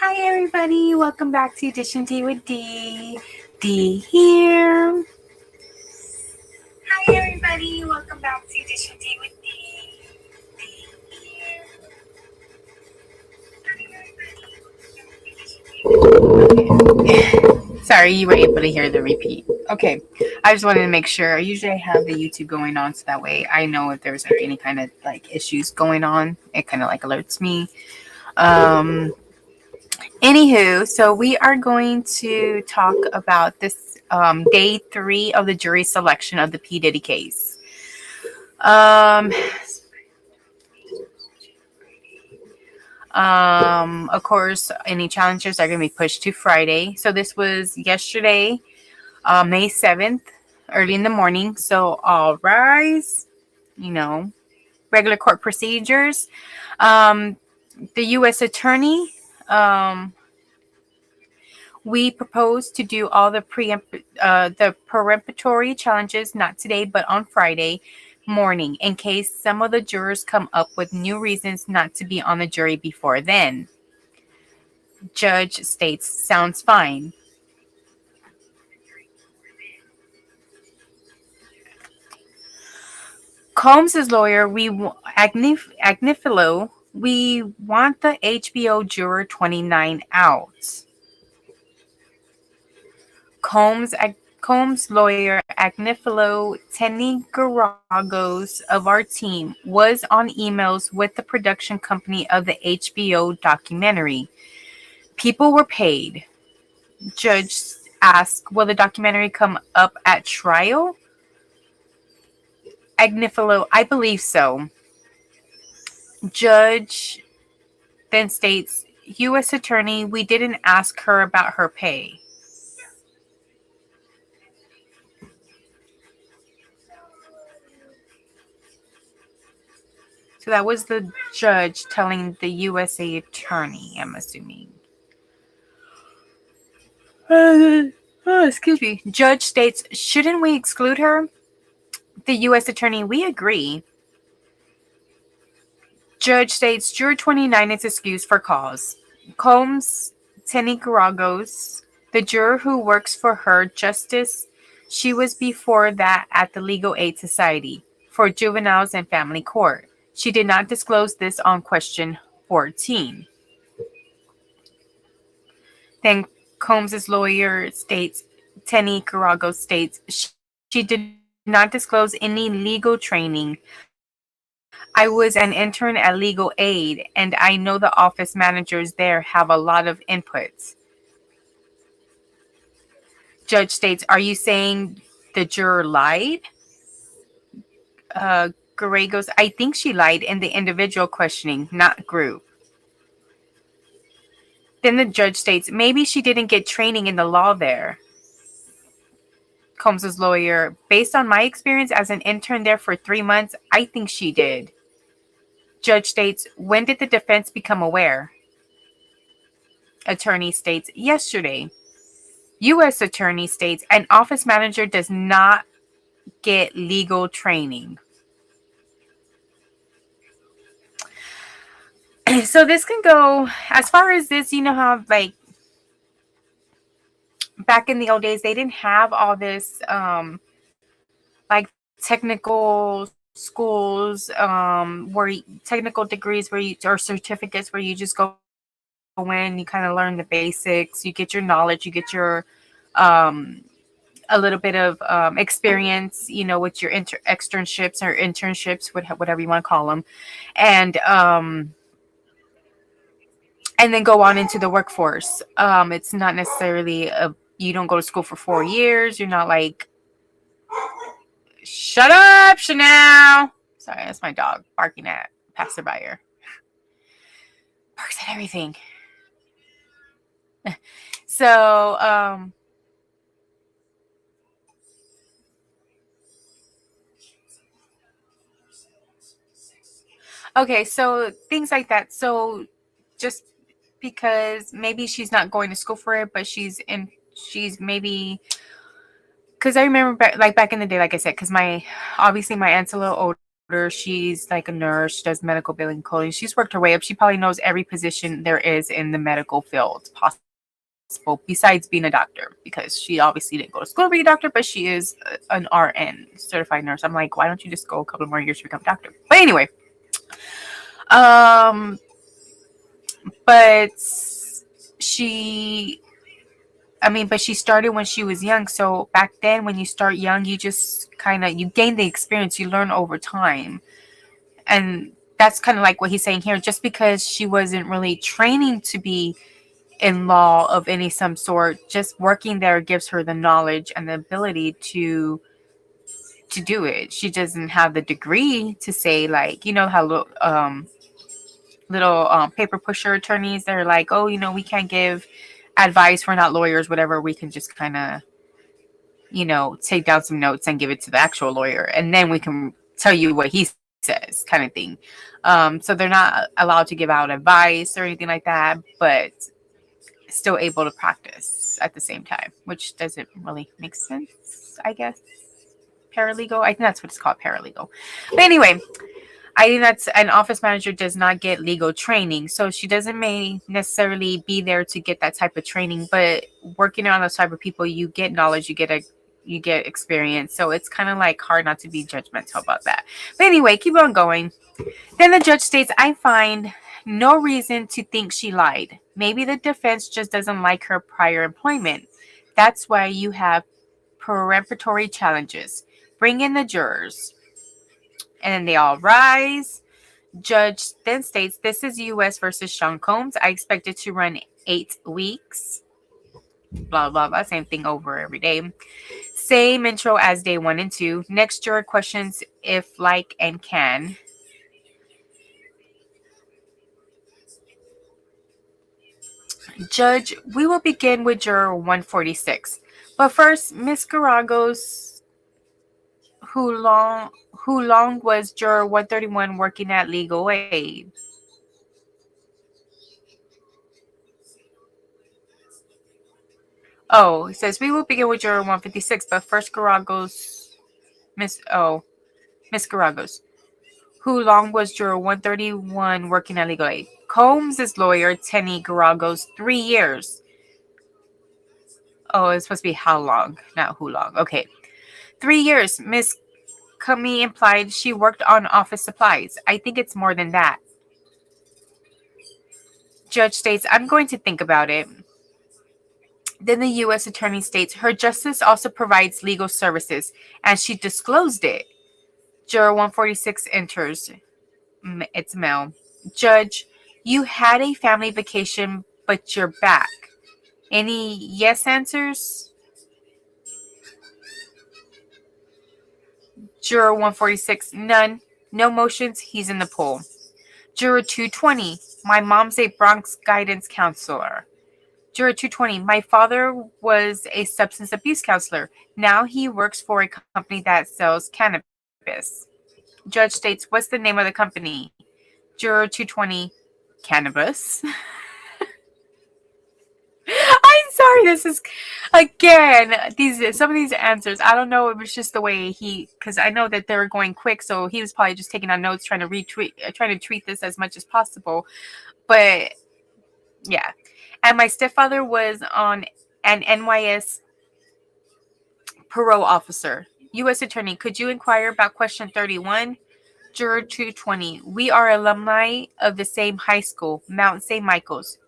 Hi everybody, welcome back to Edition Tea with D. D here. Hi everybody, welcome back to Edition Tea with D. D here. Sorry, you were able to hear the repeat. Okay, I just wanted to make sure. Usually I have the YouTube going on so that way I know if there's like any kind of like issues going on. It kind of like alerts me. Um, Anywho, so we are going to talk about this day 3 of the jury selection of the P. Diddy case. Um, of course, any challenges are going to be pushed to Friday. So this was yesterday, May 7th, early in the morning. So all rise, regular court procedures. The U.S. attorney, we propose to do all the peremptory challenges not today, but on Friday morning, in case some of the jurors come up with new reasons not to be on the jury before then. Judge states, sounds fine. Combs' lawyer, Agnifilo, we want the HBO juror 29 out. Combs' lawyer Agnifilo Tenigaragos of our team was on emails with the production company of the HBO documentary. People were paid. Judge asked, will the documentary come up at trial? Agnifilo, I believe so. Judge then states, U.S. attorney, we didn't ask her about her pay. So that was the judge telling the USA attorney, I'm assuming. Excuse me. Judge states, shouldn't we exclude her? The U.S. attorney, we agree. Judge states, juror 29 is excused for cause. Combs Tenigaragos, the juror who works for her, Justice, she was before that at the Legal Aid Society for Juveniles and Family Court. She did not disclose this on question 14. Then Combs' lawyer states, Tenigaragos states, she did not disclose any legal training. I was an intern at Legal Aid, and I know the office managers there have a lot of inputs. Judge states, are you saying the juror lied? Gray goes, I think she lied in the individual questioning, not group. Then the judge states, maybe she didn't get training in the law there. Combs' lawyer, based on my experience as an intern there for 3 months, I think she did. Judge states, when did the defense become aware? Attorney states, yesterday. U.S. attorney states, an office manager does not get legal training. So this can go, as far as this, you know how like back in the old days, they didn't have all this like technical schools technical degrees where you or certificates where you just go in, you kind of learn the basics, you get your knowledge, you get your a little bit of experience, with your externships or internships, whatever you want to call them, and then go on into the workforce. It's not necessarily you don't go to school for 4 years. You're not like, shut up, Chanel. Sorry, that's my dog barking at passerby. Barks at everything. So, okay, so things like that. So just because maybe she's not going to school for it, but she's maybe, because I remember back in the day, like I said, because obviously my aunt's a little older. She's like a nurse. She does medical billing coding. She's worked her way up. She probably knows every position there is in the medical field possible, besides being a doctor, because she obviously didn't go to school to be a doctor, but she is an RN, certified nurse. I'm like, why don't you just go a couple more years to become a doctor? But anyway, um, but she but she started when she was young. So back then, when you start young, you just kind of you gain the experience. You learn over time, and that's kind of like what he's saying here. Just because she wasn't really training to be in law of any some sort, just working there gives her the knowledge and the ability to do it. She doesn't have the degree to say, like, you know how little paper pusher attorneys, they're like, oh, we can't give advice, we're not lawyers, whatever, we can just kind of take down some notes and give it to the actual lawyer, and then we can tell you what he says, kind of thing. So they're not allowed to give out advice or anything like that, but still able to practice at the same time, which doesn't really make sense, I guess. Paralegal, I think that's what it's called, paralegal. But anyway, I think that's an office manager does not get legal training. So she doesn't may necessarily be there to get that type of training, but working on those type of people, you get knowledge, you get experience. So it's kind of like hard not to be judgmental about that. But anyway, keep on going. Then the judge states, I find no reason to think she lied. Maybe the defense just doesn't like her prior employment. That's why you have peremptory challenges. Bring in the jurors. And then they all rise. Judge then states, this is U.S. versus Sean Combs. I expect it to run 8 weeks. Blah, blah, blah. Same thing over every day. Same intro as day 1 and 2. Next juror questions if, like, and can. Judge, we will begin with juror 146. But first, Miss Garagos, who long was juror 131 working at legal aid? Oh, it says we will begin with juror 156, but first Garagos, Miss Garagos, who long was juror 131 working at legal aid? Combs' lawyer, Tenny Garagos, 3 years. Oh, it's supposed to be how long, not who long. Okay. 3 years. Miss Cummy implied she worked on office supplies. I think it's more than that. Judge states, I'm going to think about it. Then the U.S. Attorney states, her justice also provides legal services, and she disclosed it. Juror 146 enters. It's Mel. Judge, you had a family vacation, but you're back. Any yes answers? Juror 146, none. No motions, he's in the pool. Juror 220, my mom's a Bronx guidance counselor. Juror 220, my father was a substance abuse counselor. Now he works for a company that sells cannabis. Judge states, what's the name of the company? Juror 220, cannabis. I'm sorry, this is, again, some of these answers, I don't know, it was just the way because I know that they were going quick, so he was probably just taking on notes, trying to treat this as much as possible. But yeah. And my stepfather was on an NYS parole officer. U.S. Attorney, could you inquire about question 31? Juror 220, we are alumni of the same high school, Mount St. Michael's.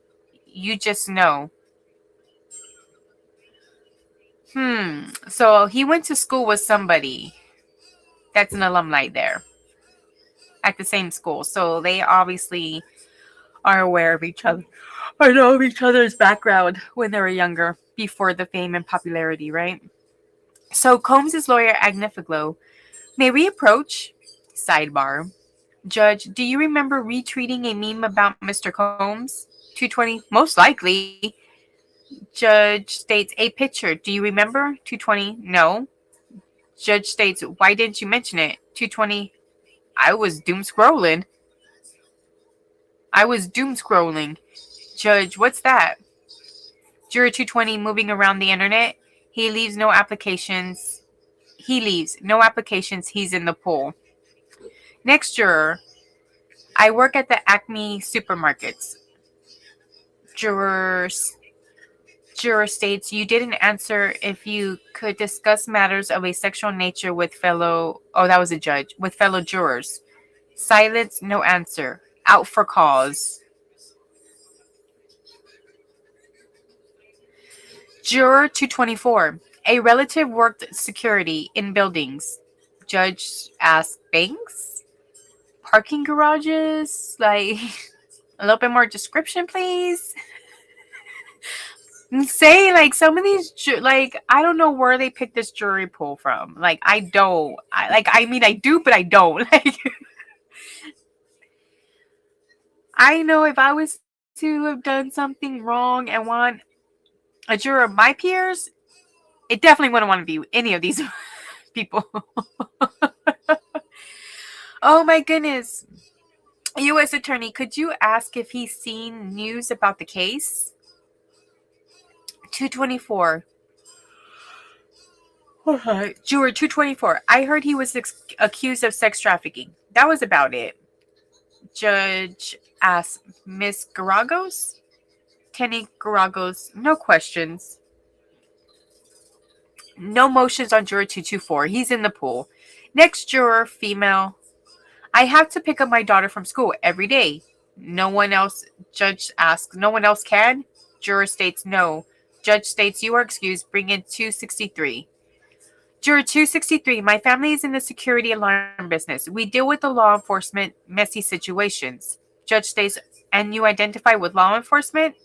You just know. So he went to school with somebody that's an alumni there at the same school. So they obviously are aware of each other, or know of each other's background when they were younger, before the fame and popularity, right? So Combs' lawyer, Agnifiglo, may we approach? Sidebar. Judge, do you remember retweeting a meme about Mr. Combs? 220, most likely. Judge states, a picture. Do you remember? 220, no. Judge states, why didn't you mention it? 220, I was doom scrolling. Judge, what's that? Juror 220, moving around the internet. He leaves no applications. He's in the pool. Next juror, I work at the Acme supermarkets. Juror, juror states you didn't answer if you could discuss matters of a sexual nature with fellow, oh, that was a judge, with fellow jurors. Silence, no answer. Out for cause. Juror 224. A relative worked security in buildings. Judge asked banks? Parking garages? Like, a little bit more description, please. Say, like, some of these, like, I don't know where they picked this jury pool from. Like, I don't. I mean, I do, but I don't. Like, I know if I was to have done something wrong and want a juror of my peers, it definitely wouldn't want to be any of these people. Oh my goodness. U.S. Attorney, could you ask if he's seen news about the case? 224. Juror 224. I heard he was accused of sex trafficking. That was about it. Judge asked Miss Garagos? Tenny Garagos, no questions. No motions on juror 224. He's in the pool. Next juror, female. I have to pick up my daughter from school every day. No one else, judge asks, no one else can? Juror states no. Judge states you are excused. Bring in 263. Juror 263, my family is in the security alarm business. We deal with the law enforcement messy situations. Judge states, and you identify with law enforcement?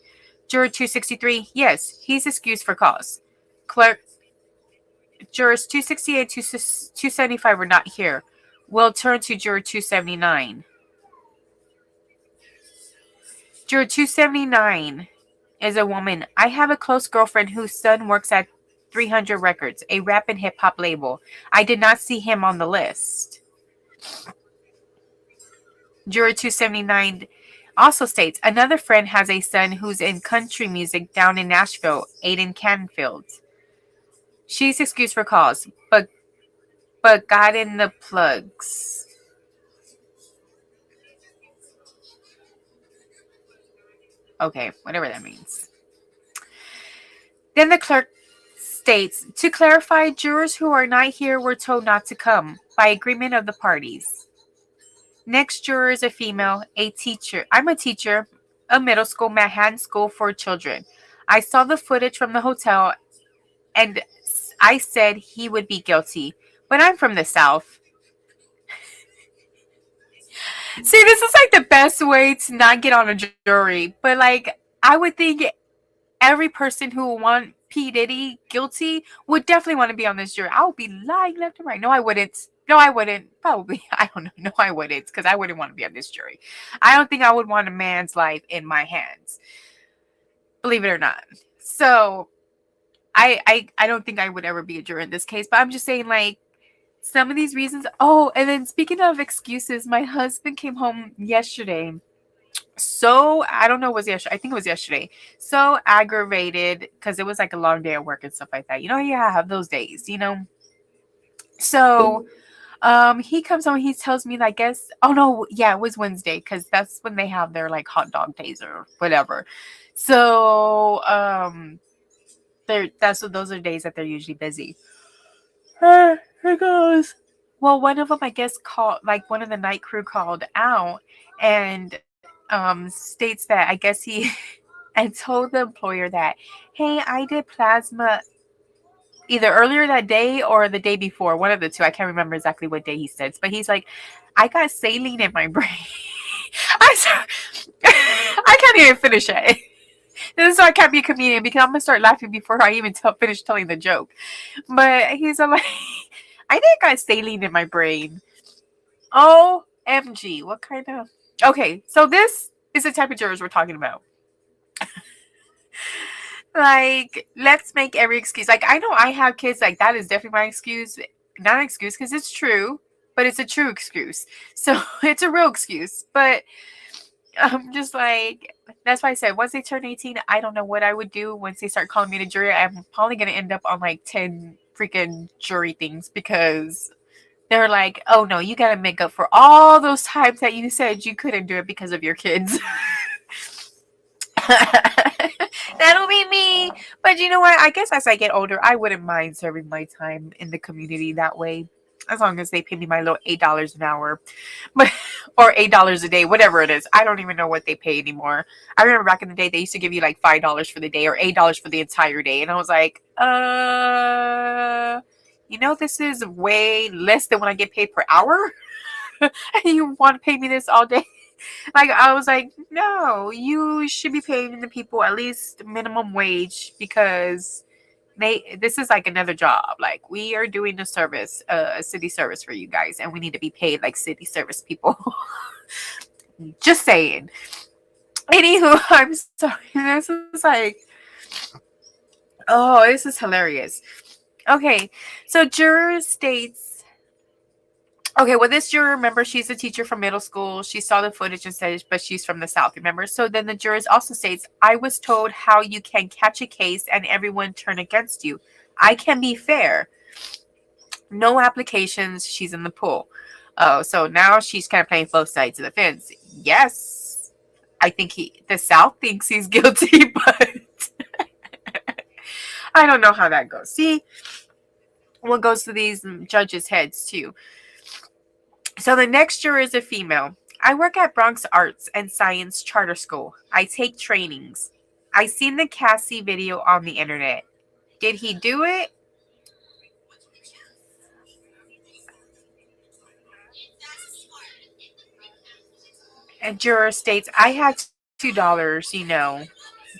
Juror 263, yes, he's excused for cause. Clerk, jurors 268 and 275 are not here. We'll turn to juror 279. Juror 279 is a woman. I have a close girlfriend whose son works at 300 Records, a rap and hip hop label. I did not see him on the list. Juror 279 also states another friend has a son who's in country music down in Nashville, Aiden Canfield. She's excused for cause, but got in the plugs. Okay, whatever that means. Then the clerk states, to clarify, jurors who are not here were told not to come by agreement of the parties. Next juror is a female, a teacher. I'm a teacher, a middle school, Manhattan School for Children. I saw the footage from the hotel and I said he would be guilty, but I'm from the South. See, this is like the best way to not get on a jury, but like, I would think every person who would want P. Diddy guilty would definitely want to be on this jury. I would be lying left and right. No, I wouldn't. No, I wouldn't. Probably. I don't know. No, I wouldn't, because I wouldn't want to be on this jury. I don't think I would want a man's life in my hands. Believe it or not. So, I don't think I would ever be a juror in this case, but I'm just saying, like, some of these reasons. Oh, and then speaking of excuses, my husband came home yesterday. So I don't know, was yesterday? I think it was yesterday. So aggravated because it was like a long day at work and stuff like that. You know, yeah, I have those days, you know. So he comes home, he tells me, I guess, oh no, yeah, it was Wednesday, because that's when they have their like hot dog days or whatever. So those are days that they're usually busy. Here goes. Well, one of them, I guess, called, like, one of the night crew called out and states that I guess he and told the employer that, hey, I did plasma either earlier that day or the day before, one of the two. I can't remember exactly what day he says, but he's like, I got saline in my brain. I can't even finish it. This is why I can't be a comedian, because I'm gonna start laughing before I even finish telling the joke. But he's like, I think I got saline in my brain. OMG, what kind of... Okay, so this is the type of jurors we're talking about. Like, let's make every excuse. Like, I know I have kids, like, that is definitely my excuse. Not an excuse, because it's true, but it's a true excuse. So, it's a real excuse. But I'm just like, that's why I said, once they turn 18, I don't know what I would do once they start calling me to jury. I'm probably going to end up on, like, 10 freaking jury things, because They're like, oh no, you got to make up for all those times that you said you couldn't do it because of your kids. That'll be me. But you know what? I guess as I get older, I wouldn't mind serving my time in the community that way. As long as they pay me my little $8 an hour, but or $8 a day, whatever it is. I don't even know what they pay anymore. I remember back in the day they used to give you like $5 for the day or $8 for the entire day, and I was like, this is way less than what I get paid per hour, and you want to pay me this all day? Like, I was like, no, you should be paying the people at least minimum wage, because this is like another job. Like, we are doing a service, a city service for you guys, and we need to be paid like city service people. Just saying. Anywho, I'm sorry. This is like, oh, this is hilarious. Okay, so juror states. Okay, well, this juror, remember, she's a teacher from middle school. She saw the footage and said, but she's from the South, remember? So then the jurors also states, I was told how you can catch a case and everyone turn against you. I can be fair. No applications. She's in the pool. Oh, so now she's kind of playing both sides of the fence. Yes, I think the South thinks he's guilty, but I don't know how that goes. See what goes to these judges' heads, too. So the next juror is a female. I work at Bronx Arts and Science Charter School. I take trainings. I seen the Cassie video on the internet. Did he do it? And juror states, I had $2,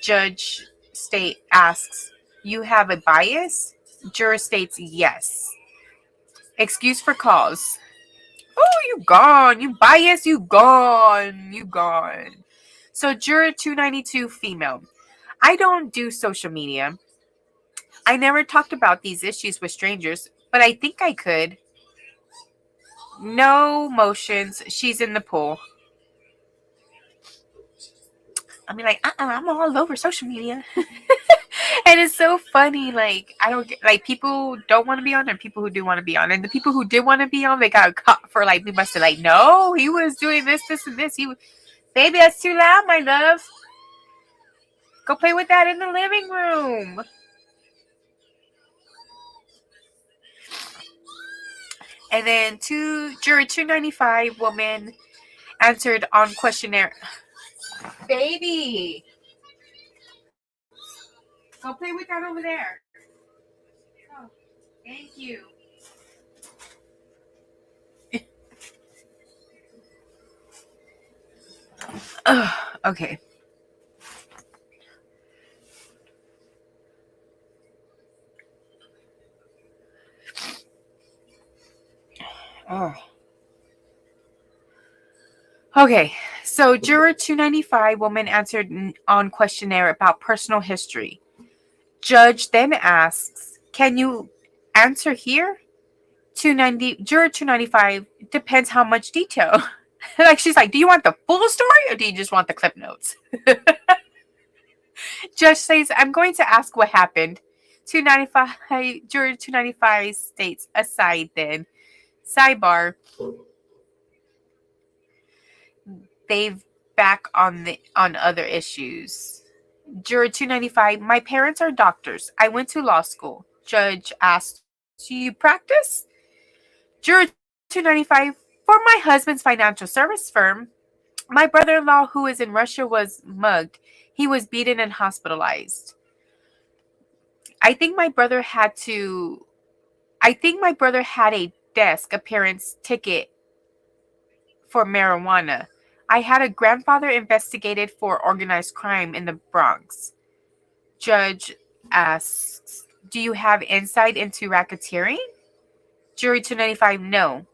Judge state asks, you have a bias? Juror states, yes. Excuse for cause. Oh, you gone. You bias, you gone. You gone. So juror 292, female. I don't do social media. I never talked about these issues with strangers, but I think I could. No motions. She's in the pool. I mean, like, I'm all over social media. And it's so funny. Like, I don't get, like, people don't want to be on and people who do want to be on. And the people who did want to be on, they got caught for, like, we must have, like, no, he was doing this, and this. Baby, that's too loud, my love. Go play with that in the living room. And then juror 295 woman answered on questionnaire. Baby, go play with that over there. Oh, thank you. Okay. Oh. Okay, so juror 295 woman answered on questionnaire about personal history. Judge then asks, can you answer here? Juror 295, depends how much detail. Like, she's like, do you want the full story or do you just want the clip notes? Judge says, I'm going to ask what happened. 295, juror 295 states, aside then. Sidebar. They've back on other issues. Juror 295, my parents are doctors. I went to law school. Judge asked, do you practice? Juror 295, for my husband's financial service firm. My brother-in-law, who is in Russia, was mugged. He was beaten and hospitalized. I think my brother had a desk appearance ticket for marijuana. I had a grandfather investigated for organized crime in the Bronx. Judge asks, do you have insight into racketeering? Jury 295, no.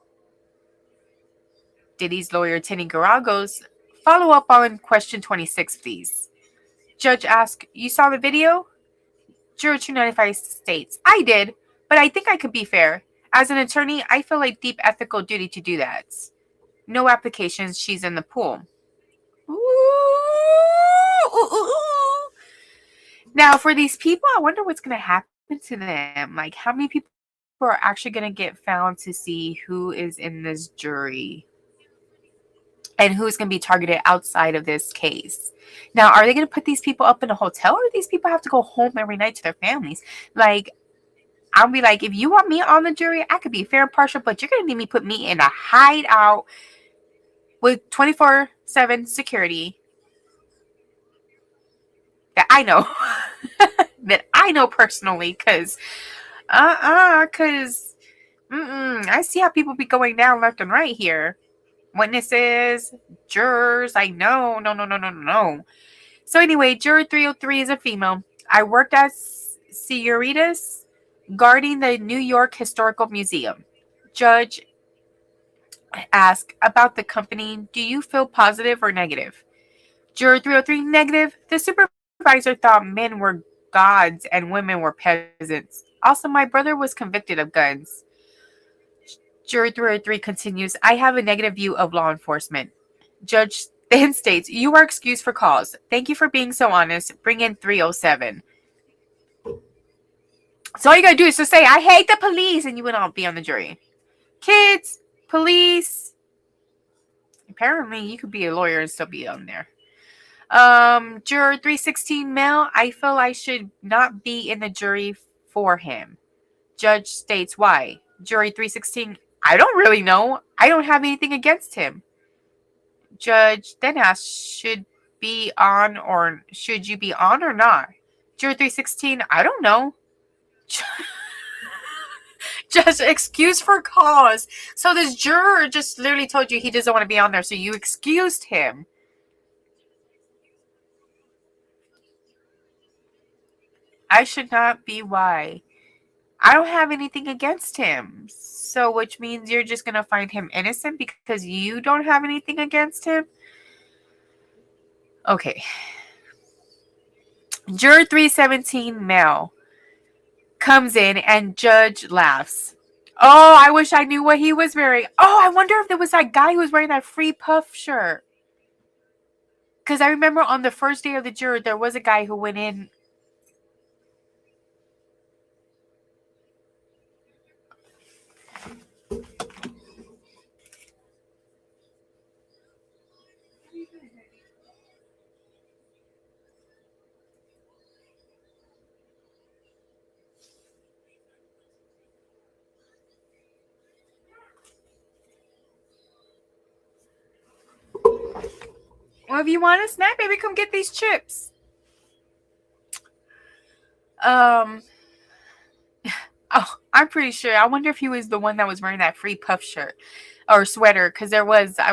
Diddy's lawyer, Tenny Garagos, follow up on question 26, please. Judge asks, you saw the video? Juror 295 states, I did, but I think I could be fair. As an attorney, I feel a deep ethical duty to do that. No applications, she's in the pool. Ooh. Now, for these people, I wonder what's going to happen to them. Like, how many people are actually going to get found to see who is in this jury and who's going to be targeted outside of this case. Now, are they going to put these people up in a hotel, or do these people have to go home every night to their families? Like, I'll be like, if you want me on the jury, I could be fair and partial, but you're going to need me put me in a hideout with 24/7 security that I know, that I know personally, because, because I see how people be going down left and right here. Witnesses, jurors, like, no, no, no, no, no, no. So anyway, juror 303 is a female. I worked at Sierritas guarding the New York Historical Museum. Judge asked about the company. Do you feel positive or negative? Juror 303, negative. The supervisor thought men were gods and women were peasants. Also, my brother was convicted of guns. Juror 303 continues, I have a negative view of law enforcement. Judge then states, you are excused for cause. Thank you for being so honest. Bring in 307. So all you gotta do is just say, I hate the police, and you would all be on the jury. Kids, police. Apparently, you could be a lawyer and still be on there. Juror 316, male. I feel I should not be in the jury for him. Judge states why. Jury 316, I don't really know. I don't have anything against him. Judge then asks, should you be on or not? Juror 316, I don't know. Just excuse for cause. So this juror just literally told you he doesn't want to be on there, so you excused him. I should not be. Why? I don't have anything against him. So which means you're just going to find him innocent because you don't have anything against him? Okay. Juror 317, male, comes in and judge laughs. Oh, I wish I knew what he was wearing. Oh, I wonder if there was that guy who was wearing that free puff shirt. Because I remember on the first day of the jury, there was a guy who went in. Well, if you want a snack, baby, come get these chips. Oh, I'm pretty sure. I wonder if he was the one that was wearing that free puff shirt or sweater. Because there was, I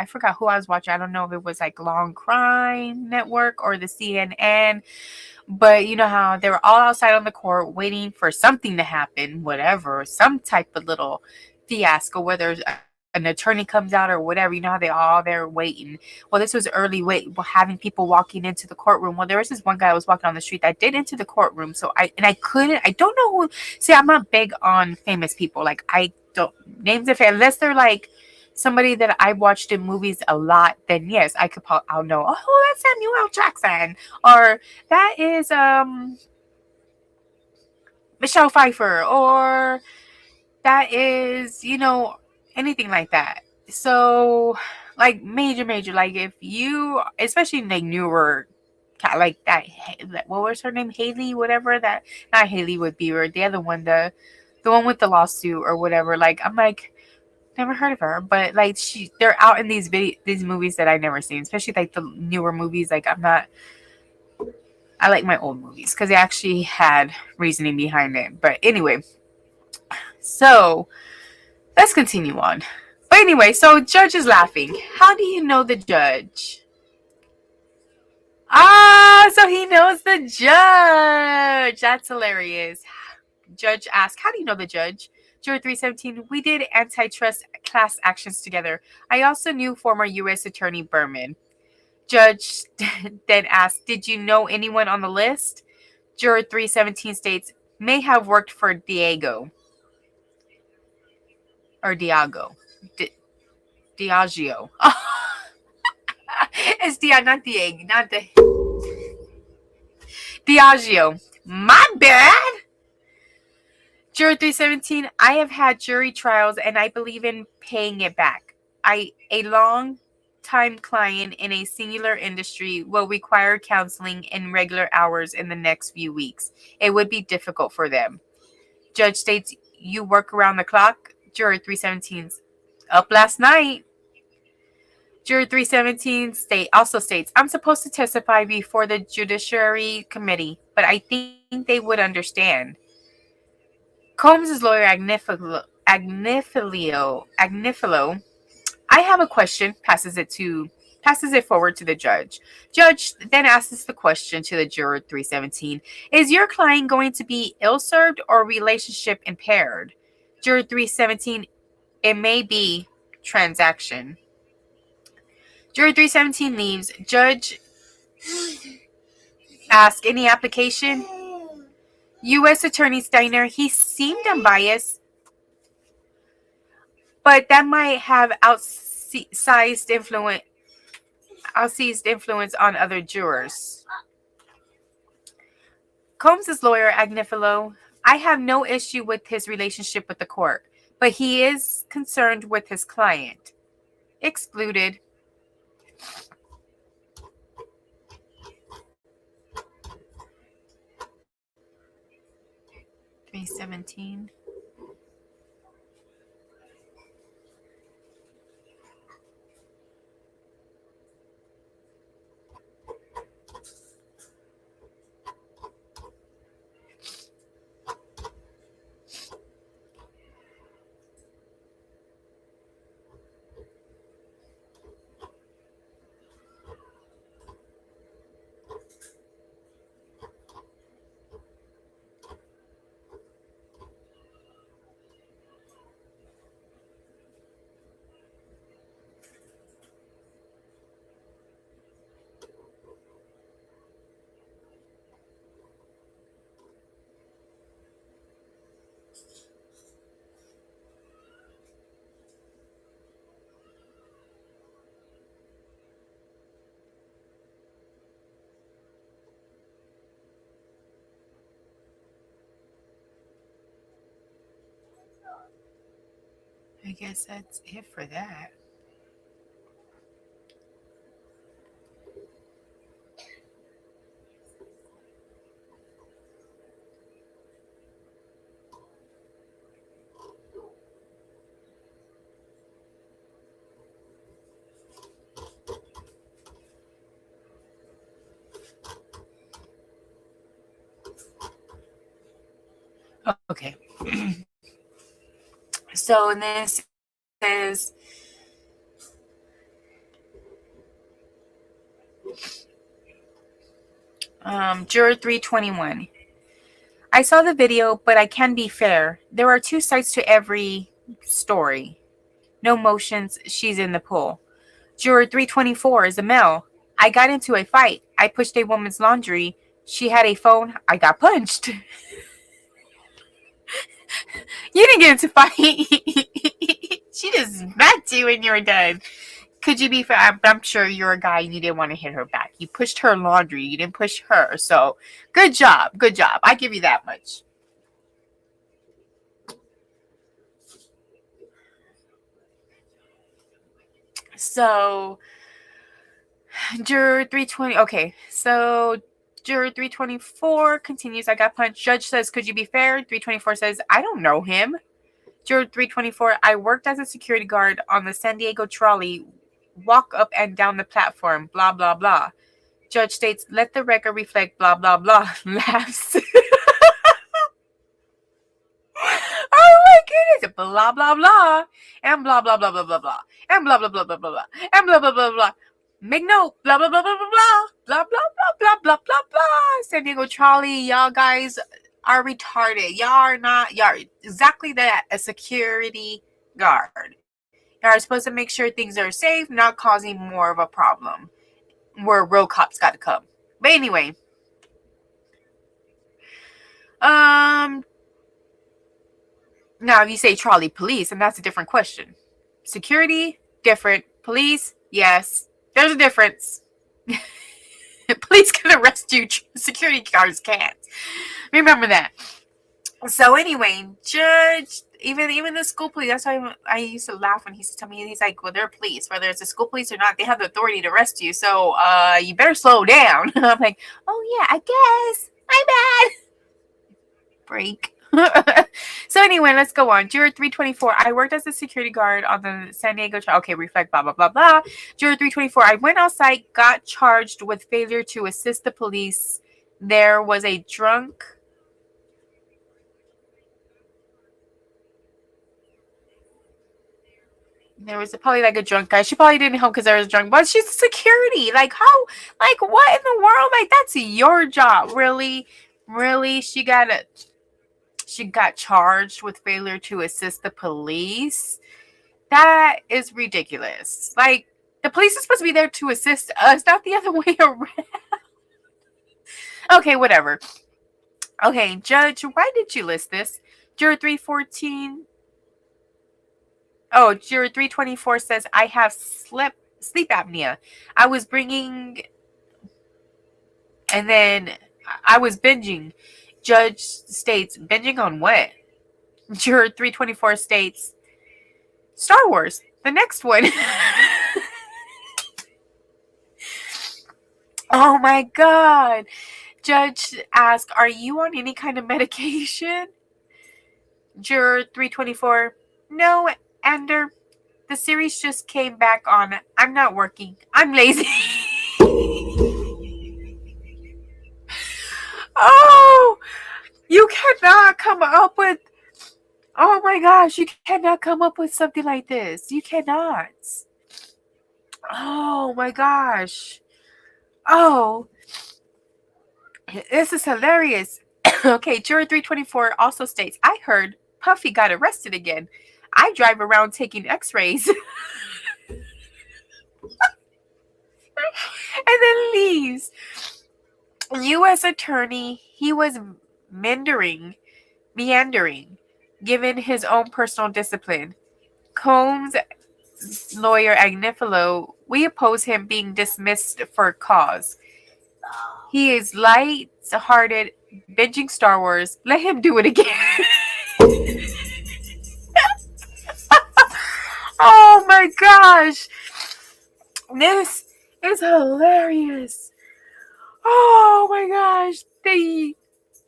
forgot who I was watching. I don't know if it was like Long Crime Network or the CNN. But you know how they were all outside on the court waiting for something to happen, whatever, some type of little fiasco, whether an attorney comes out or whatever. You know how they all there waiting. Well, this was early having people walking into the courtroom. Well, there was this one guy I was walking on the street that did enter the courtroom. So I don't know who. See, I'm not big on famous people. Like, I don't names of unless they're like somebody that I watched in movies a lot, then yes, I'll know. Oh, that's Samuel L. Jackson, or that is Michelle Pfeiffer, or that is anything like that. So like major, like if you, especially like newer, like that, what was her name, Haley, whatever, that not Haley with Bieber, the other one, the one with the lawsuit or whatever. Like I'm like, never heard of her, but like they're out in these movies that I've never seen, especially like the newer movies. Like I like my old movies because they actually had reasoning behind it. But anyway, so let's continue on. But anyway, so judge is laughing. How do you know the judge? So he knows the judge. That's hilarious. Judge asked, how do you know the judge? Juror 317, we did antitrust class actions together. I also knew former U.S. Attorney Berman. Judge then asked, did you know anyone on the list? Juror 317 states, may have worked for Diageo. Or Diageo. Diageo. It's Diageo, not Diageo. Not the Diageo. My bad. Juror 317, I have had jury trials and I believe in paying it back. A long time client in a singular industry will require counseling in regular hours in the next few weeks. It would be difficult for them. Judge states, you work around the clock? Juror 317's up last night. Juror 317 also states, I'm supposed to testify before the Judiciary Committee, but I think they would understand. Combs' lawyer Agnifilo, I have a question, passes it forward to the judge. Judge then asks the question to the juror 317. Is your client going to be ill-served or relationship impaired? Juror 317, it may be transaction. Juror 317 leaves. Judge asks, any application? U.S. Attorney Steiner, he seemed unbiased, but that might have outsized influence on other jurors. Combs' lawyer, Agnifilo, I have no issue with his relationship with the court, but he is concerned with his client. Excluded. $317. I guess that's it for that. Okay. So this is Juror 321. I saw the video, but I can be fair. There are two sides to every story. No motions, she's in the pool. Juror 324 is a male. I got into a fight. I pushed a woman's laundry. She had a phone. I got punched. You didn't get into a fight. She just smacked you and you were done. Could you be fair? I'm sure you're a guy and you didn't want to hit her back. You pushed her laundry. You didn't push her. So good job. Good job. I give you that much. So juror 320. Okay. So juror 324 continues. I got punched. Judge says, could you be fair? 324 says, I don't know him. Juror 324. I worked as a security guard on the San Diego trolley. Walk up and down the platform. Blah, blah, blah. Judge states, let the record reflect blah, blah, blah. Laughs. Oh my goodness. Blah, blah, blah. And blah, blah, blah, blah, blah, blah. And blah, blah, blah, blah, blah, blah. And blah, blah, blah, blah. Make note. Blah, blah, blah, blah, blah, blah. Blah, blah, blah, blah, blah, blah, blah. San Diego trolley. Y'all guys are retarded. Y'all are not. Y'all are exactly that. A security guard. Y'all are supposed to make sure things are safe, not causing more of a problem where real cops got to come. But anyway, now if you say trolley police, and that's a different question. Security, different. Police, yes, there's a difference. Police can arrest you. Security guards can't. Remember that. So anyway, judge, even the school police. That's why I used to laugh when he used to tell me, he's like, well, they're police, whether it's the school police or not, they have the authority to arrest you. So you better slow down. I'm like, oh yeah, I guess. My bad. Break. So anyway, let's go on. Juror 324. I worked as a security guard on the San Diego trial. Okay, reflect, blah, blah, blah, blah. Juror 324. I went outside, got charged with failure to assist the police. There was a drunk. There was probably like a drunk guy. She probably didn't help because there was drunk, but she's security. Like, how? Like, what in the world? Like, that's your job. Really? Really? She got charged with failure to assist the police. That is ridiculous. Like, the police is supposed to be there to assist us, not the other way around. Okay, whatever. Okay, Judge, why did you list this? Juror 314. Oh, Juror 324 says, I have sleep apnea. I was bringing, and then I was binging. Judge states, binging on what? Juror 324 states, Star Wars, the next one. Oh my God. Judge asked, are you on any kind of medication? Juror 324, no, Ender. The series just came back on. I'm not working. I'm lazy. Oh, you cannot come up with. Oh my gosh, you cannot come up with something like this. You cannot. Oh my gosh. Oh, this is hilarious. Okay, Juror 324 also states, I heard Puffy got arrested again. I drive around taking x-rays. And then leaves. U.S. attorney, he was meandering, given his own personal discipline. Combs' lawyer Agnifilo, we oppose him being dismissed for cause. He is light-hearted, binging Star Wars. Let him do it again. Oh my gosh. This is hilarious. Oh my gosh. The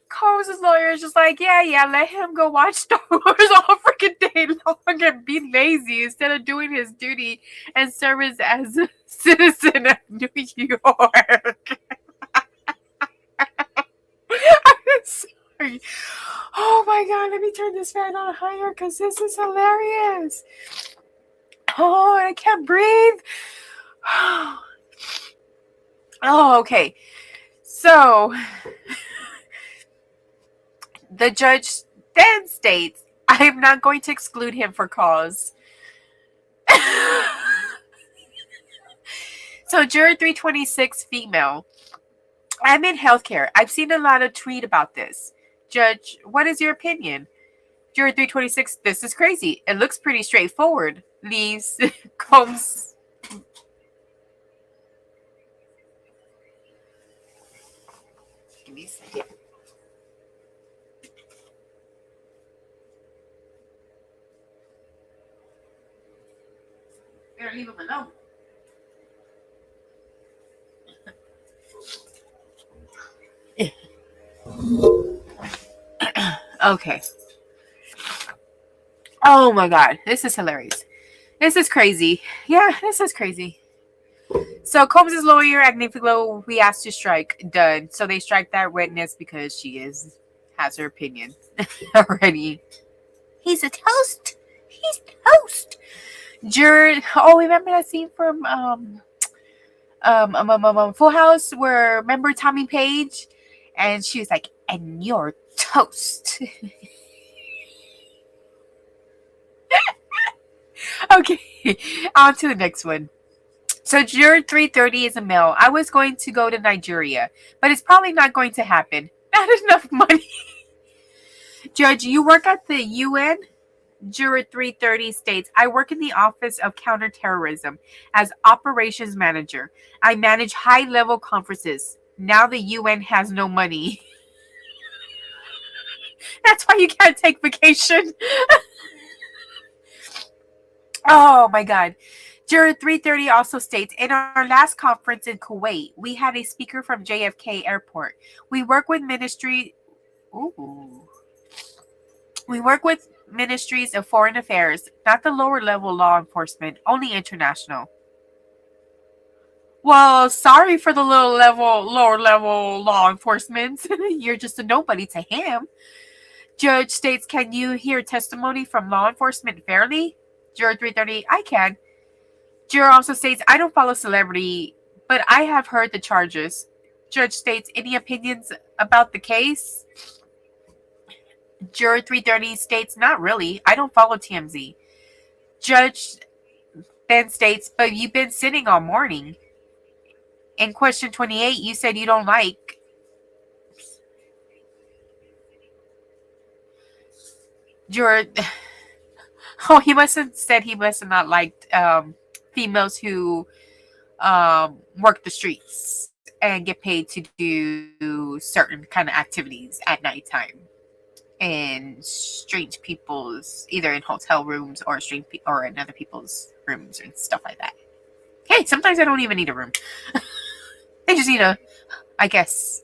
Combs' lawyer is just like, yeah, let him go watch Star Wars all freaking day long and be lazy instead of doing his duty and service as a citizen of New York. I'm sorry. Oh my God, let me turn this fan on higher because this is hilarious. Oh, I can't breathe. Oh, okay. So, the judge then states, I am not going to exclude him for cause. So, juror 326, female. I'm in healthcare. I've seen a lot of tweet about this. Judge, what is your opinion? Juror 326, this is crazy. It looks pretty straightforward. Leaves Combs. Give me a second. Better leave him alone. Okay. Oh my God. This is hilarious. This is crazy. Yeah, this is crazy. So Combs' lawyer, Agnifilo, we asked to strike. Done. So they strike that witness because she has her opinion already. He's a toast. He's toast. Juror. Oh, remember that scene from Full House where remember Tommy Page, and she was like, "And you're toast." Okay, on to the next one. So juror 330 is a male. I was going to go to Nigeria, but it's probably not going to happen. Not enough money. Judge, you work at the UN? Juror 330 states, I work in the Office of Counterterrorism as operations manager. I manage high-level conferences. Now the UN has no money. That's why you can't take vacation. Oh my God. Juror 330 also states, in our last conference in Kuwait, we had a speaker from JFK Airport. We work with ministry. Ooh. We work with ministries of foreign affairs, not the lower level law enforcement, only international. Well, sorry for the lower level law enforcement. You're just a nobody to him. Judge states, can you hear testimony from law enforcement fairly? Juror 330, I can. Juror also states, I don't follow celebrity, but I have heard the charges. Judge states, any opinions about the case? Juror 330 states, not really. I don't follow TMZ. Judge then states, but you've been sitting all morning. In question 28, you said you don't like. Juror, oh, he must have said he must have not liked females who work the streets and get paid to do certain kind of activities at nighttime in strange people's, either in hotel rooms or or in other people's rooms and stuff like that. Hey, sometimes I don't even need a room. I just need I guess.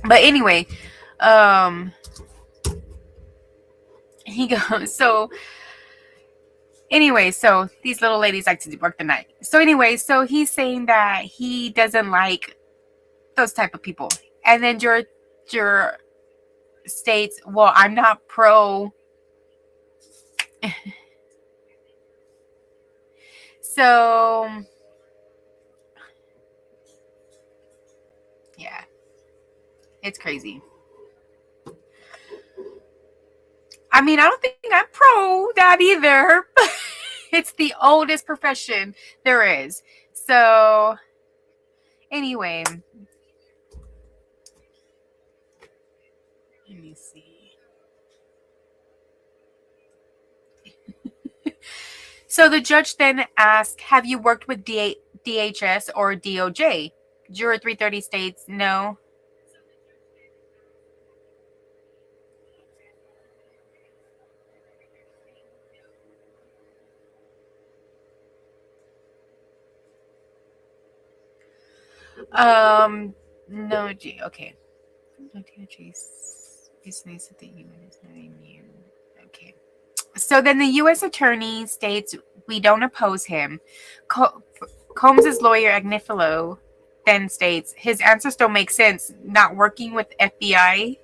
But anyway, he goes, so anyway, so these little ladies like to work the night. So anyway, so he's saying that he doesn't like those type of people. And then juror states, well, I'm not pro. So yeah, it's crazy. I mean, I don't think I'm pro that either. It's the oldest profession there is. So anyway, let me see. So the judge then asked, have you worked with DHS or DOJ? Juror 330 states, no. No, okay. No, DOJ recently said that you is not immune. Okay. So then the U.S. attorney states, we don't oppose him. Combs' lawyer, Agnifilo, then states, his answers don't make sense. Not working with FBI.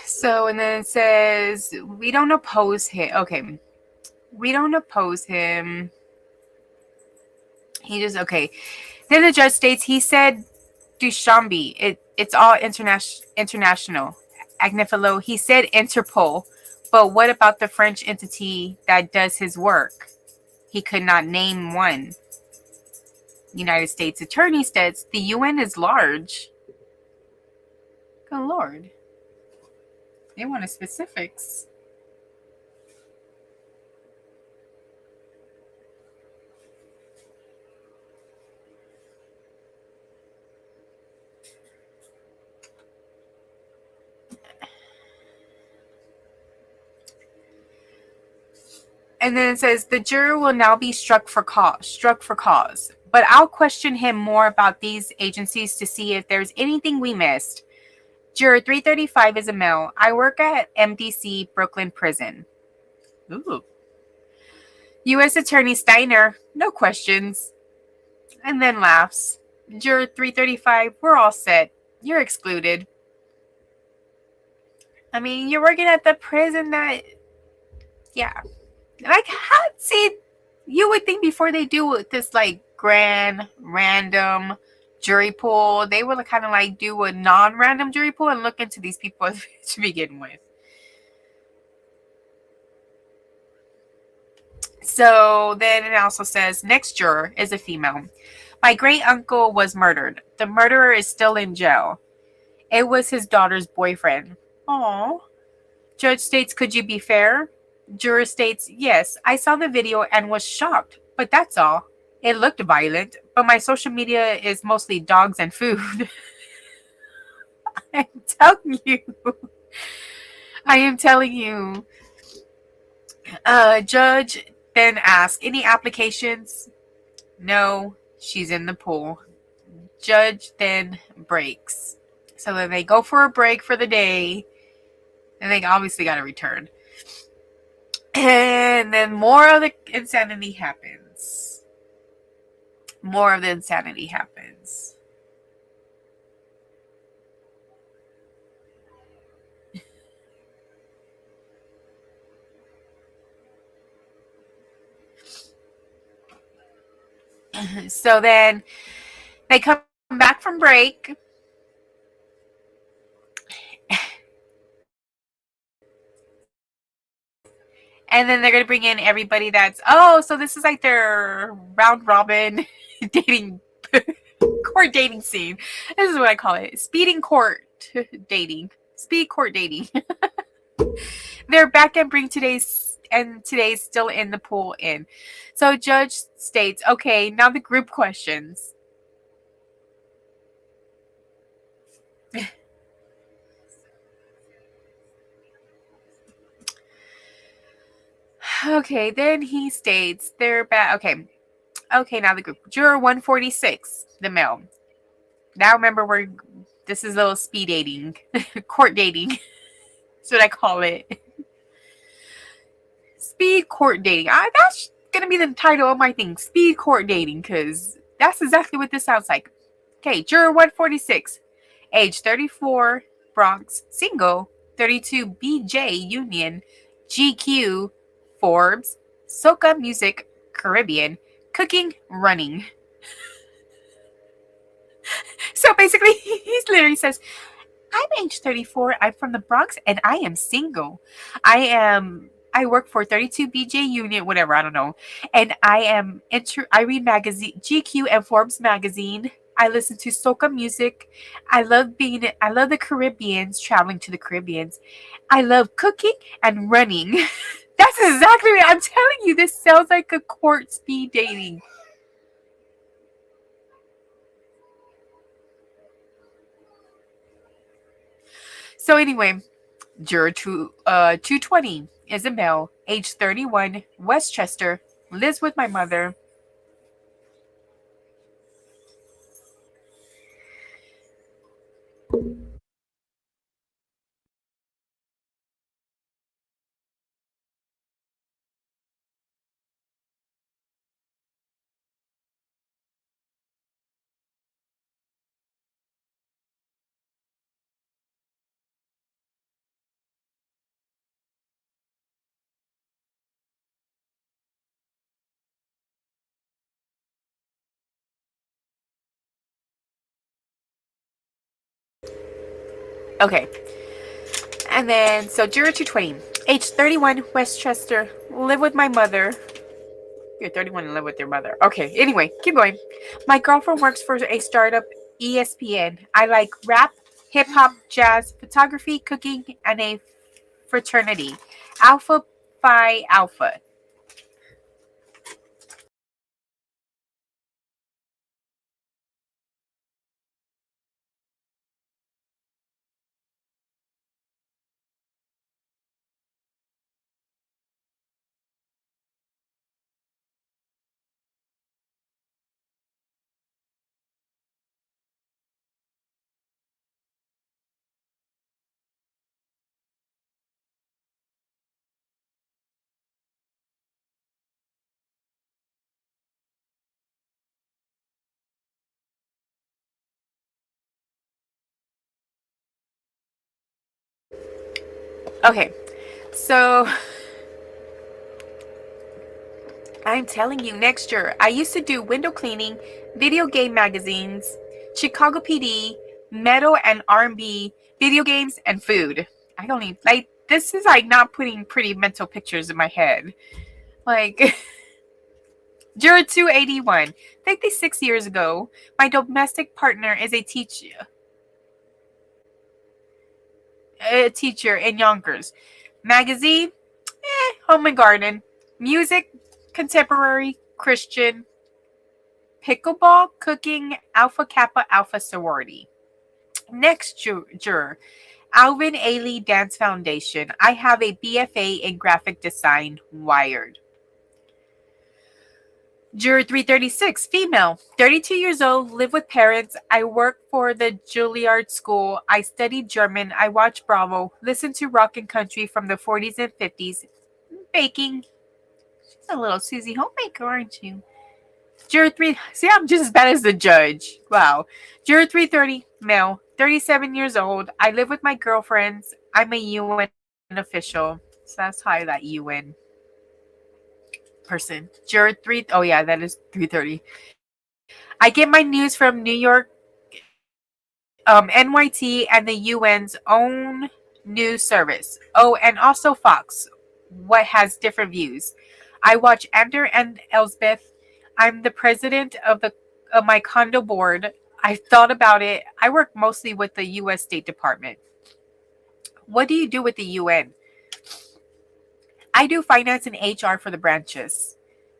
So, and then it says, we don't oppose him. Okay. We don't oppose him. He just, okay. Then the judge states, he said, Dushanbe, it's all international. Agnifilo, he said Interpol, but what about the French entity that does his work? He could not name one. United States attorney states, the UN is large. Good Lord. They wanted specifics. And then it says the juror will now be struck for cause. But I'll question him more about these agencies to see if there's anything we missed. Juror 335 is a male. I work at MDC Brooklyn Prison. Ooh. U.S. Attorney Steiner, no questions. And then laughs. Juror 335, we're all set. You're excluded. I mean, you're working at the prison that, yeah. Like, see, you would think before they do this, like, grand, random jury pool, they would kind of, like, do a non-random jury pool and look into these people to begin with. So then it also says next juror is a female. My great uncle was murdered. The murderer is still in jail. It was his daughter's boyfriend. Aww. Judge states, could you be fair? Juror states, yes, I saw the video and was shocked, but that's all. It looked violent, but my social media is mostly dogs and food. I'm telling you. I am telling you. Judge then asks, any applications? No, she's in the pool. Judge then breaks. So then they go for a break for the day, and they obviously got to return. And then more of the insanity happens. More of the insanity happens. So then they come back from break. And then they're going to bring in everybody that's, oh, so this is like their round robin dating, court dating scene. This is what I call it. Speeding court dating. Speed court dating. They're back and bring today's still in the pool in. So judge states, okay, now the group questions. Okay, then he states they're back. Okay, now the group. Juror 146, the male. Now remember, this is a little speed dating, court dating. That's what I call it. Speed court dating. That's gonna be the title of my thing. Speed court dating, because that's exactly what this sounds like. Okay, juror 146, age 34, Bronx, single, 32, BJ Union, GQ, Forbes, Soca Music, Caribbean, cooking, running. So basically, he literally says, I'm age 34, I'm from the Bronx, and I am single. I work for 32 BJ Union, whatever, I don't know. And I read magazine, GQ and Forbes magazine. I listen to soca music. I love the Caribbeans, traveling to the Caribbeans. I love cooking and running. That's exactly what I'm telling you. This sounds like a court speed dating. So anyway, juror 220 is a male, age 31, Westchester, lives with my mother. Okay. And then, so juror 220, age 31, Westchester, live with my mother. You're 31 and live with your mother. Okay, anyway, keep going. My girlfriend works for a startup, ESPN. I like rap, hip hop, jazz, photography, cooking, and a fraternity. Alpha Phi Alpha. Okay, so I'm telling you, next year, I used to do window cleaning, video game magazines, Chicago PD, metal and R&B, video games, and food. I don't even, like, this is like not putting pretty mental pictures in my head. Like, Juror 281. 56 years ago, my domestic partner is a teacher in Yonkers. Magazine, home and garden. Music, contemporary, Christian. Pickleball, cooking, Alpha Kappa Alpha sorority. Next juror, Alvin Ailey Dance Foundation. I have a BFA in graphic design, Wired. Juror 336, female, 32 years old, live with parents. I work for the Juilliard School. I studied German. I watch Bravo, listen to rock and country from the 40s and 50s. Baking. She's a little Susie homemaker, aren't you? Juror 3, see, I'm just as bad as the judge. Wow. Juror 330, male, 37 years old. I live with my girlfriends. I'm a UN official. So that's how that UN person. Juror 3, oh yeah, that is 330. I get my news from New York, NYT, and the UN's own news service. Oh, and also Fox, what has different views. I watch Ander and Elsbeth. I'm the president of my condo board. I've thought about it. I work mostly with the U.S. State Department. What do you do with the UN? I do finance and HR for the branches.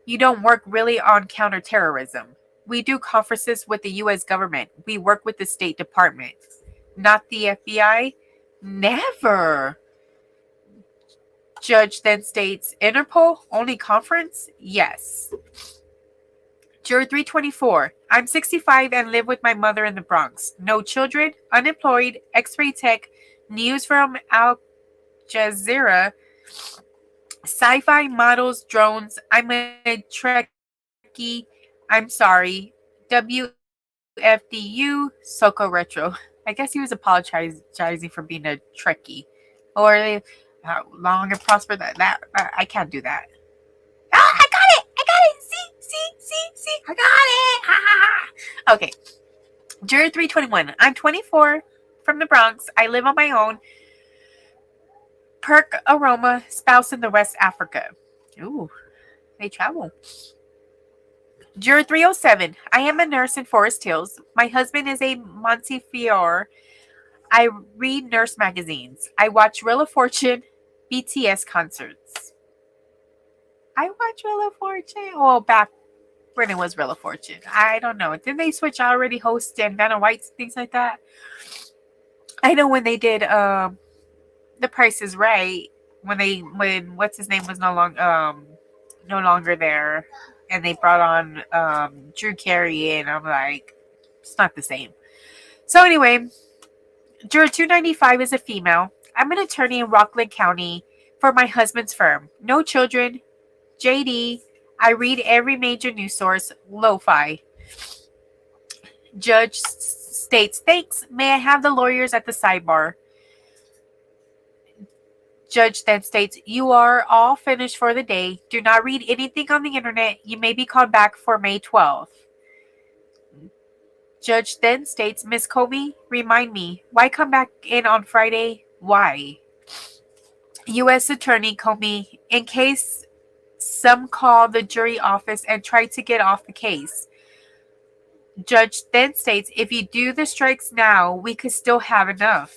You don't work really on counterterrorism. We do conferences with the US government. We work with the State Department. Not the FBI? Never. Judge then states Interpol? Only conference? Yes. Juror 324. I'm 65 and live with my mother in the Bronx. No children, unemployed, x ray tech, news from Al Jazeera, sci fi models, drones. I'm a Trekkie. I'm sorry. WFDU, Soko Retro. I guess he was apologizing for being a Trekkie. Or long and prosper. That I can't do that. Ah, I got it! I got it! See! I got it! Ha ha ha! Okay. Juror 321. I'm 24 from the Bronx. I live on my own. Perk aroma, spouse in the West Africa. Ooh, they travel. Juror 307. I am a nurse in Forest Hills. My husband is a Montefiore. I read nurse magazines. I watch Wheel of Fortune, BTS concerts. I watch Wheel of Fortune. Well, back when it was Wheel of Fortune. I don't know. Didn't they switch already hosts and Vanna White's things like that? I know when they did The Price is Right, when what's his name was no longer there, and they brought on Drew Carey, and I'm like, it's not the same. So anyway, Juror 295 is a female. I'm an attorney in Rockland County for my husband's firm. No children. JD. I read every major news source. Lo-fi. Judge states, thanks. May I have the lawyers at the sidebar? Judge then states, you are all finished for the day. Do not read anything on the internet. You may be called back for May 12th. Judge then states, Miss Comey, remind me, why come back in on Friday? Why? U.S. Attorney Comey, in case some call the jury office and try to get off the case. Judge then states, if you do the strikes now, we could still have enough.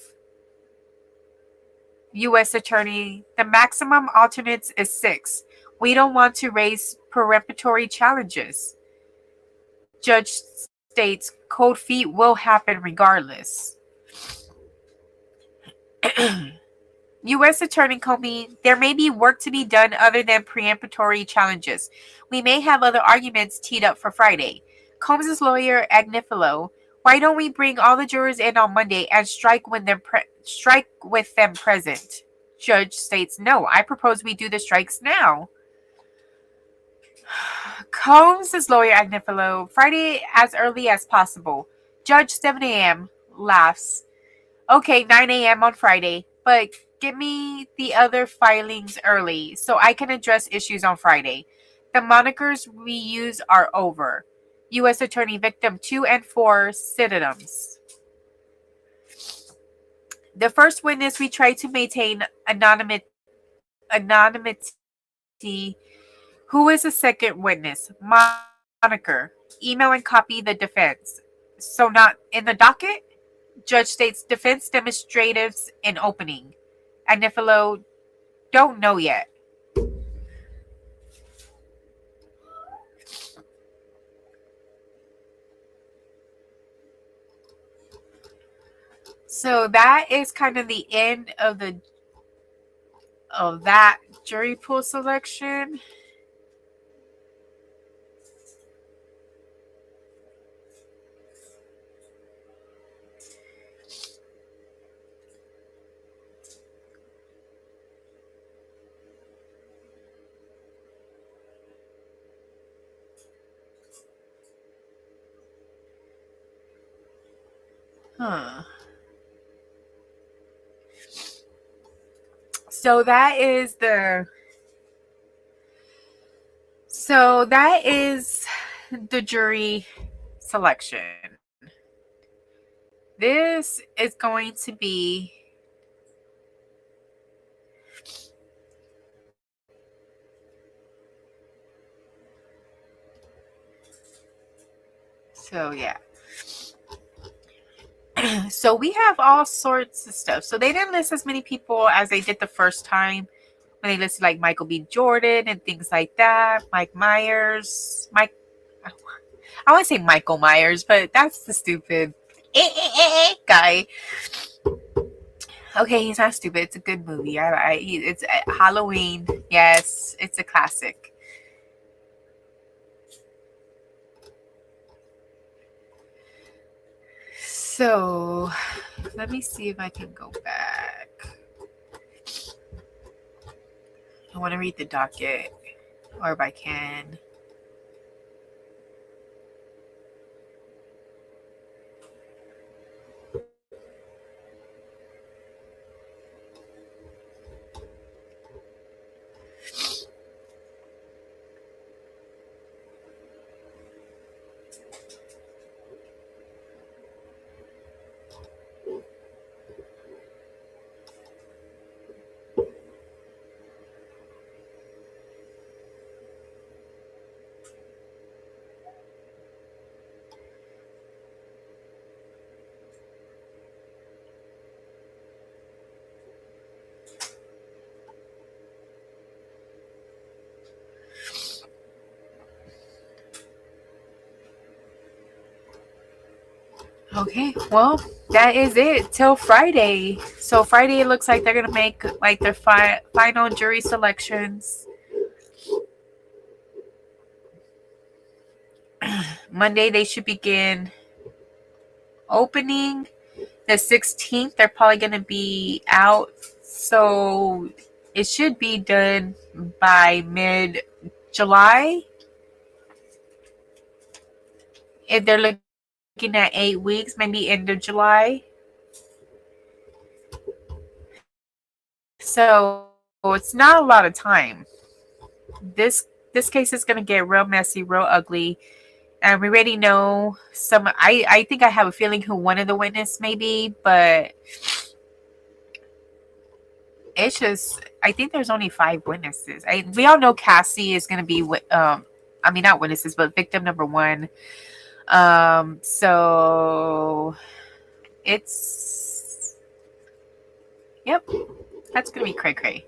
U.S. Attorney, the maximum alternates is 6. We don't want to raise peremptory challenges. Judge states, cold feet will happen regardless. U.S. Attorney Comey, there may be work to be done other than preemptory challenges. We may have other arguments teed up for Friday. Combs' lawyer, Agnifilo, why don't we bring all the jurors in on Monday and strike with them present? Judge states, no, I propose we do the strikes now. Combs' lawyer, Agnifilo, Friday as early as possible. Judge, 7 a.m., laughs. Okay, 9 a.m. on Friday, but get me the other filings early so I can address issues on Friday. The monikers we use are over. U.S. Attorney Victim 2 and 4, synonyms. The first witness we tried to maintain anonymity Who is the second witness? Moniker. Email and copy the defense. So not in the docket. Judge states defense demonstratives in opening. Agnifilo don't know yet. So that is kind of the end of that jury pool selection. Huh. So that is the jury selection. This is going to be so yeah. So we have all sorts of stuff. So they didn't list as many people as they did the first time when they listed like Michael B. Jordan and things like that. Mike Myers. I want to say Michael Myers, but that's the stupid guy. Okay, he's not stupid. It's a good movie. It's Halloween. Yes, it's a classic. So let me see if I can go back. I want to read the docket, or if I can. Okay, well, that is it till Friday. So Friday, it looks like they're gonna make like their final jury selections. Monday they should begin opening. The 16th, they're probably gonna be out. So it should be done by mid-July. If they're looking at 8 weeks, maybe end of July. So it's not a lot of time. This case is going to get real messy, real ugly. And we already know some. I think I have a feeling who one of the witnesses may be, but it's just I think there's only 5 witnesses. We all know Cassie is going to be I mean not witnesses, but victim number 1. So it's yep, that's going to be cray cray.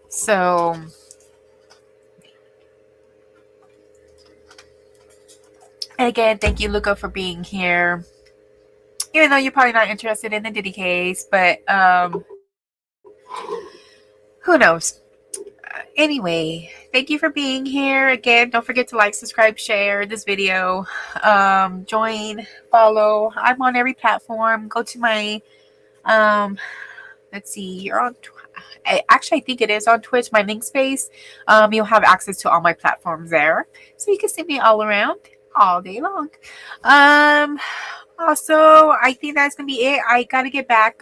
So again, thank you, Luca, for being here. Even though you're probably not interested in the Diddy case, but who knows? Anyway, thank you for being here. Again, don't forget to like, subscribe, share this video. Join, follow. I'm on every platform. Go to my let's see, you're on actually I think it is on Twitch, my link space. You'll have access to all my platforms there. So you can see me all around all day long. Also, I think that's gonna be it. I gotta get back.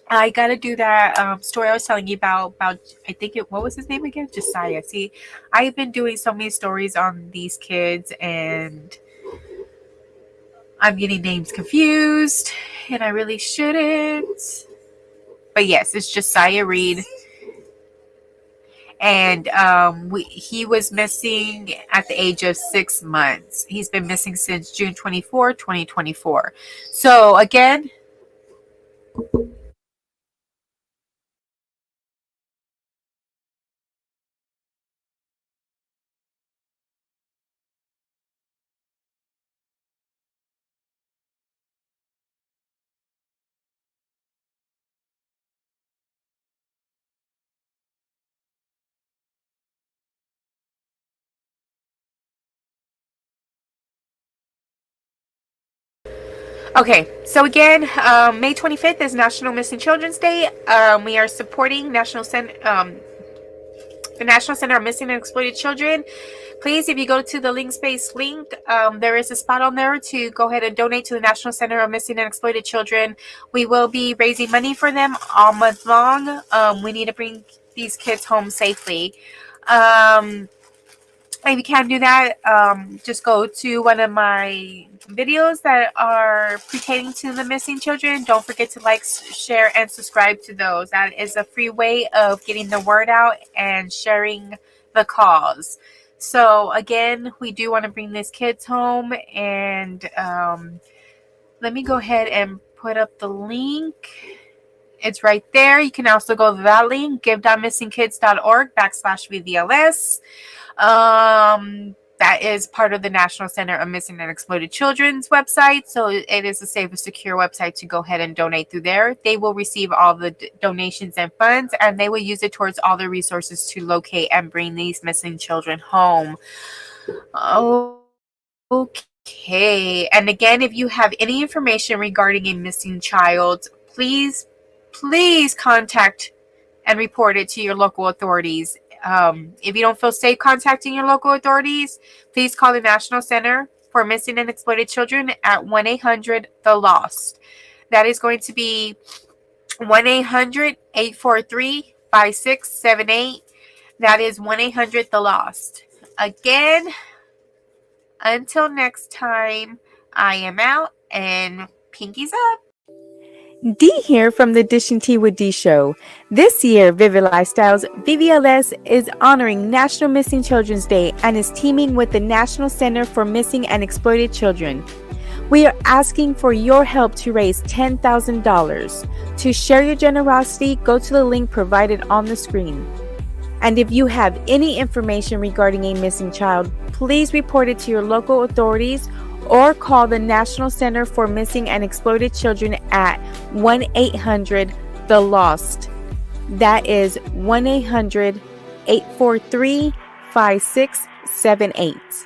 I gotta do that story I was telling you about I think what was his name again? Josiah. See, I've been doing so many stories on these kids, and I'm getting names confused, and I really shouldn't. But yes, it's Josiah Reed. And he was missing at the age of 6 months. He's been missing since June 24, 2024. So again, okay, so again, May 25th is National Missing Children's Day. We are supporting the National Center of Missing and Exploited Children. Please, if you go to the Linkspace link, there is a spot on there to go ahead and donate to the National Center of Missing and Exploited Children. We will be raising money for them all month long. We need to bring these kids home safely. If you can't do that, just go to one of my videos that are pertaining to the missing children. Don't forget to like, share, and subscribe to those. That is a free way of getting the word out and sharing the cause. So again, we do want to bring these kids home, and let me go ahead and put up the link. It's right there. You can also go to that link, give.missingkids.org/VVLS. That is part of the National Center of Missing and Exploited Children's website. So it is a safe and secure website to go ahead and donate through there. They will receive all the donations and funds, and they will use it towards all the resources to locate and bring these missing children home. Okay. And again, if you have any information regarding a missing child, please contact and report it to your local authorities. If you don't feel safe contacting your local authorities, please call the National Center for Missing and Exploited Children at 1-800-THE-LOST. That is going to be 1-800-843-5678. That is 1-800-THE-LOST. Again, until next time, I am out, and pinkies up. Dee here from the Dishing Tea with Dee show. This year, Vivid Lifestyles VVLS is honoring National Missing Children's Day and is teaming with the National Center for Missing and Exploited Children. We are asking for your help to raise $10,000. To share your generosity, go to the link provided on the screen. And if you have any information regarding a missing child, please report it to your local authorities or call the National Center for Missing and Exploited Children at 1-800-THE-LOST. That is 1-800-843-5678.